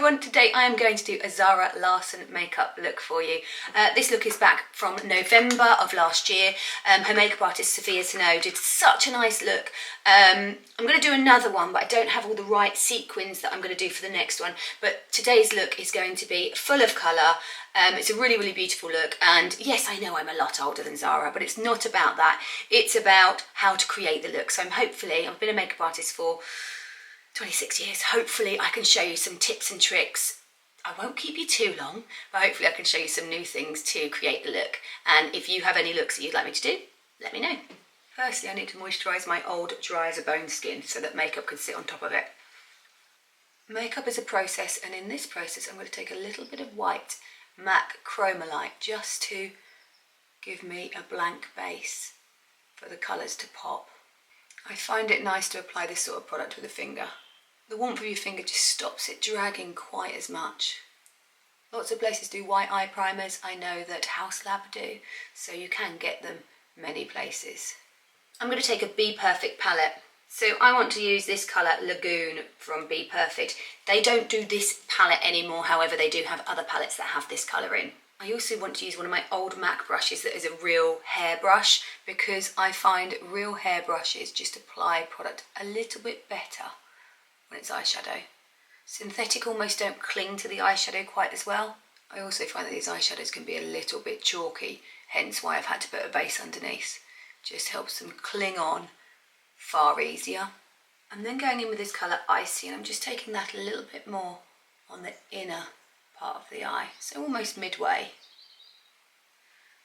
everyone, today I am going to do a Zara Larsson makeup look for you. This look is back from November of last year. Her makeup artist Sophia Snow did such a nice look. I'm going to do another one, but I don't have all the right sequins that I'm going to do for the next one. But today's look is going to be full of colour. It's a really, really beautiful look, and yes, I know I'm a lot older than Zara, but it's not about that. It's about how to create the look. So I've been a makeup artist for 26 years. Hopefully I can show you some tips and tricks. I won't keep you too long, but hopefully I can show you some new things to create the look. And if you have any looks that you'd like me to do, let me know. Firstly, I need to moisturise my old dry as a bone skin so that makeup can sit on top of it. Makeup is a process, and in this process I'm going to take a little bit of white MAC Chromolite just to give me a blank base for the colours to pop. I find it nice to apply this sort of product with a finger. The warmth of your finger just stops it dragging quite as much. Lots of places do white eye primers. I know that House Lab do, so you can get them many places. I'm going to take a Be Perfect palette. So I want to use this colour Lagoon from Be Perfect. They don't do this palette anymore, however they do have other palettes that have this colour in. I also want to use one of my old MAC brushes that is a real hair brush, because I find real hair brushes just apply product a little bit better when it's eyeshadow. Synthetic almost don't cling to the eyeshadow quite as well. I also find that these eyeshadows can be a little bit chalky, hence why I've had to put a base underneath. Just helps them cling on far easier. I'm then going in with this colour Icy, and I'm just taking that a little bit more on the inner part of the eye, so almost midway.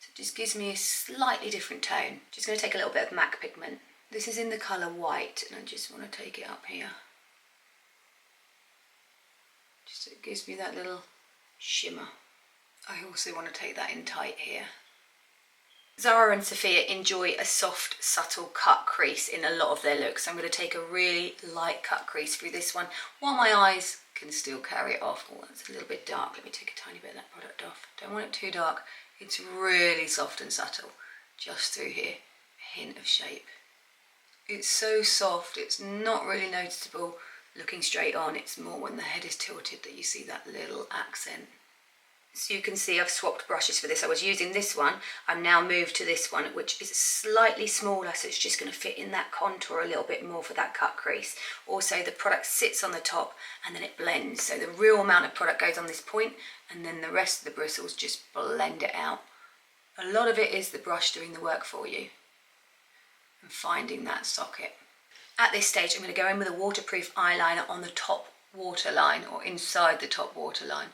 So it just gives me a slightly different tone. Just going to take a little bit of MAC pigment. This is in the colour White, and I just want to take it up here. Just so it gives me that little shimmer. I also want to take that in tight here. Zara and Sophia enjoy a soft, subtle cut crease in a lot of their looks. I'm going to take a really light cut crease through this one, while my eyes can still carry it off. Oh, that's a little bit dark. Let me take a tiny bit of that product off. Don't want it too dark. It's really soft and subtle, just through here. A hint of shape. It's so soft, it's not really noticeable looking straight on. It's more when the head is tilted that you see that little accent. So you can see I've swapped brushes for this. I was using this one. I've now moved to this one, which is slightly smaller, so it's just going to fit in that contour a little bit more for that cut crease. Also, the product sits on the top and then it blends. So the real amount of product goes on this point, and then the rest of the bristles just blend it out. A lot of it is the brush doing the work for you and finding that socket. At this stage, I'm going to go in with a waterproof eyeliner on the top waterline, or inside the top waterline.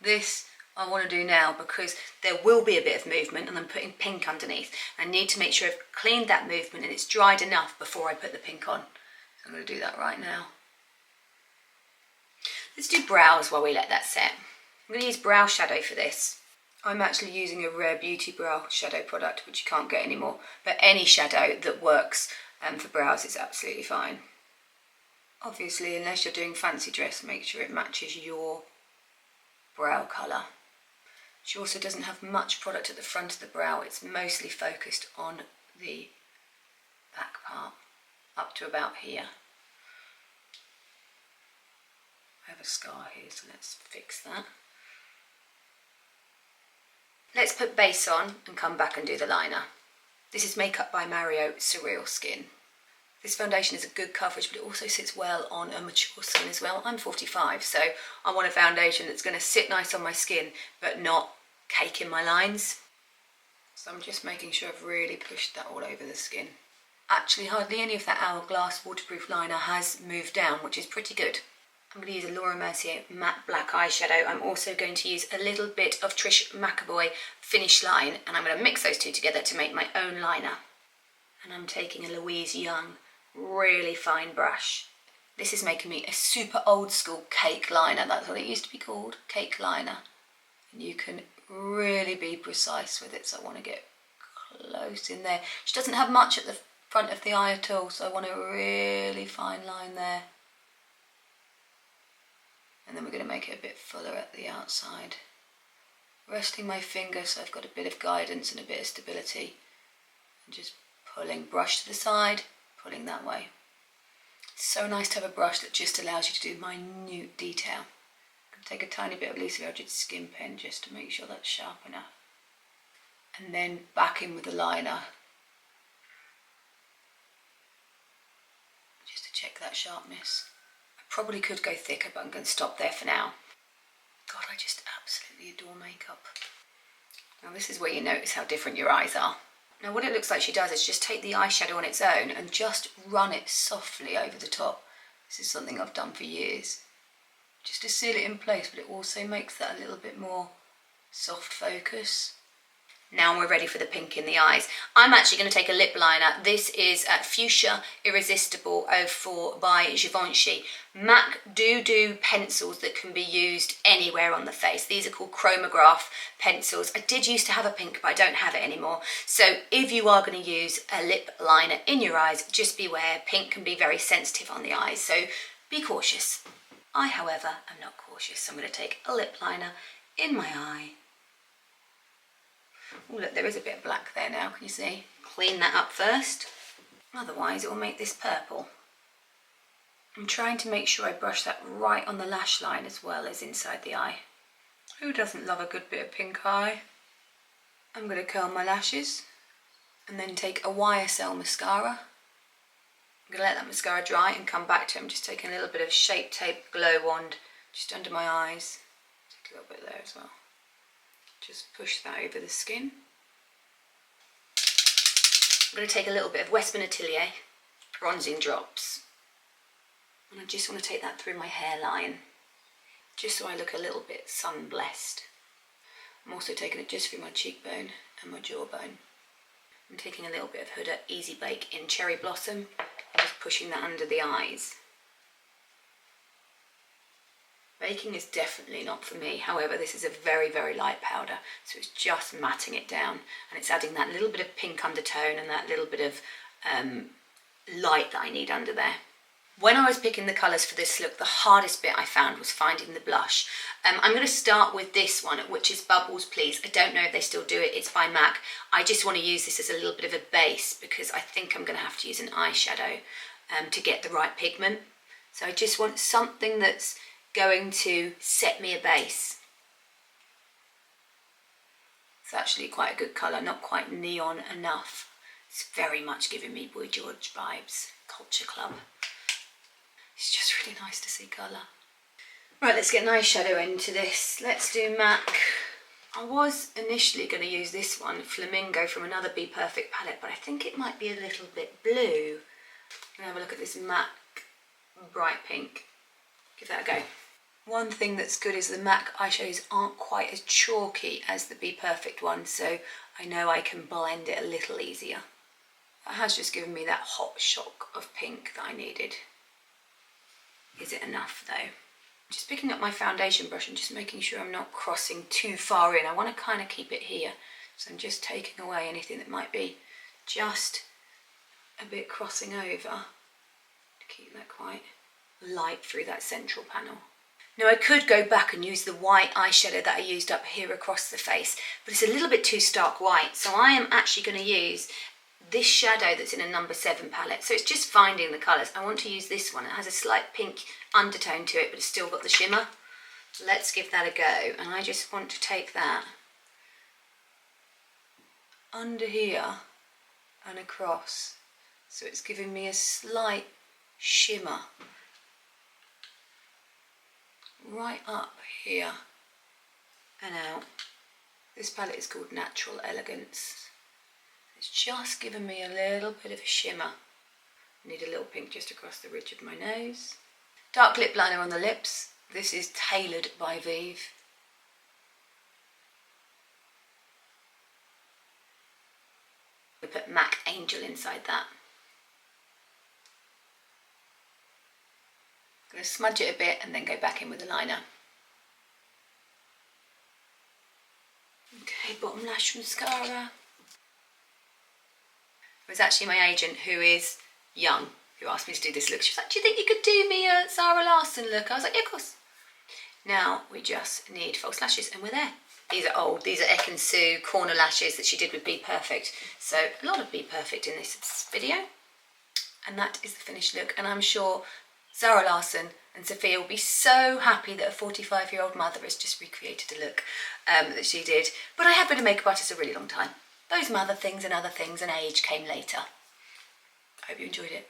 This I want to do now because there will be a bit of movement, and I'm putting pink underneath. I need to make sure I've cleaned that movement and it's dried enough before I put the pink on. So I'm going to do that right now. Let's do brows while we let that set. I'm going to use brow shadow for this. I'm actually using a Rare Beauty brow shadow product, which you can't get anymore, but any shadow that works for brows is absolutely fine. Obviously, unless you're doing fancy dress, make sure it matches your brow colour. She also doesn't have much product at the front of the brow. It's mostly focused on the back part, up to about here. I have a scar here, so let's fix that. Let's put base on and come back and do the liner. This is Makeup by Mario Surreal Skin. This foundation is a good coverage, but it also sits well on a mature skin as well. I'm 45, so I want a foundation that's going to sit nice on my skin, but not cake in my lines. So I'm just making sure I've really pushed that all over the skin. Actually, hardly any of that Hourglass waterproof liner has moved down, which is pretty good. I'm going to use a Laura Mercier matte black eyeshadow. I'm also going to use a little bit of Trish McAvoy Finish Line, and I'm going to mix those two together to make my own liner. And I'm taking a Louise Young really fine brush. This is making me a super old school cake liner. That's what it used to be called, cake liner. And you can really be precise with it, so I want to get close in there. She doesn't have much at the front of the eye at all, so I want a really fine line there. And then we're going to make it a bit fuller at the outside. Resting my finger so I've got a bit of guidance and a bit of stability. And just pulling brush to the side, pulling that way. It's so nice to have a brush that just allows you to do minute detail. Take a tiny bit of loosely edged skin pen just to make sure that's sharp enough. And then back in with the liner. Just to check that sharpness. I probably could go thicker, but I'm going to stop there for now. God, I just absolutely adore makeup. Now this is where you notice how different your eyes are. Now what it looks like she does is just take the eyeshadow on its own and just run it softly over the top. This is something I've done for years. Just to seal it in place, but it also makes that a little bit more soft focus. Now we're ready for the pink in the eyes. I'm actually going to take a lip liner. This is Fuchsia Irresistible 04 by Givenchy. MAC do pencils that can be used anywhere on the face. These are called chromograph pencils. I did used to have a pink, but I don't have it anymore. So if you are going to use a lip liner in your eyes, just beware. Pink can be very sensitive on the eyes, so be cautious. I, however, am not cautious, so I'm going to take a lip liner in my eye. Oh look, there is a bit of black there now, can you see? Clean that up first, otherwise it will make this purple. I'm trying to make sure I brush that right on the lash line as well as inside the eye. Who doesn't love a good bit of pink eye? I'm going to curl my lashes and then take a YSL mascara. I'm going to let that mascara dry and come back to it. I'm just taking a little bit of Shape Tape Glow Wand just under my eyes. Take a little bit there as well. Just push that over the skin. I'm going to take a little bit of Westman Atelier bronzing drops. And I just want to take that through my hairline, just so I look a little bit sun-blessed. I'm also taking it just through my cheekbone and my jawbone. I'm taking a little bit of Huda Easy Bake in Cherry Blossom and just pushing that under the eyes. Baking is definitely not for me. However, this is a very, very light powder, so it's just matting it down, and it's adding that little bit of pink undertone and that little bit of light that I need under there. When I was picking the colours for this look, the hardest bit I found was finding the blush. I'm going to start with this one, which is Bubbles Please. I don't know if they still do it. It's by MAC. I just want to use this as a little bit of a base because I think I'm going to have to use an eyeshadow to get the right pigment. So I just want something that's going to set me a base. It's actually quite a good colour, not quite neon enough. It's very much giving me Boy George vibes, Culture Club. It's just really nice to see colour. Right, let's get an eyeshadow into this. Let's do MAC. I was initially going to use this one, Flamingo, from another Be Perfect palette, but I think it might be a little bit blue. I'm going to have a look at this MAC Bright Pink. Give that a go. One thing that's good is the MAC eyeshadows aren't quite as chalky as the Be Perfect one, so I know I can blend it a little easier. That has just given me that hot shock of pink that I needed. Is it enough though? Just picking up my foundation brush and just making sure I'm not crossing too far in. I want to kind of keep it here, so I'm just taking away anything that might be just a bit crossing over to keep that quite light through that central panel. Now I could go back and use the white eyeshadow that I used up here across the face, but it's a little bit too stark white, so I am actually going to use this shadow that's in a number 7 palette. So it's just finding the colours. I want to use this one. It has a slight pink undertone to it, but it's still got the shimmer. Let's give that a go, and I just want to take that under here and across, so it's giving me a slight shimmer right up here and out. This palette is called Natural Elegance. It's just given me a little bit of a shimmer. I need a little pink just across the ridge of my nose. Dark lip liner on the lips. This is Tailored by Vive. We put MAC Angel inside that. I'm going to smudge it a bit and then go back in with the liner. Okay, bottom lash mascara. It was actually my agent, who is young, who asked me to do this look. She was like, do you think you could do me a Zara Larsson look? I was like, yeah, of course. Now we just need false lashes and we're there. These are old. These are Ekin-Su corner lashes that she did with Be Perfect. So a lot of Be Perfect in this video. And that is the finished look. And I'm sure Zara Larsson And Sophia will be so happy that a 45-year-old mother has just recreated a look that she did. But I have been a makeup artist a really long time. Those mother things and other things and age came later. I hope you enjoyed it.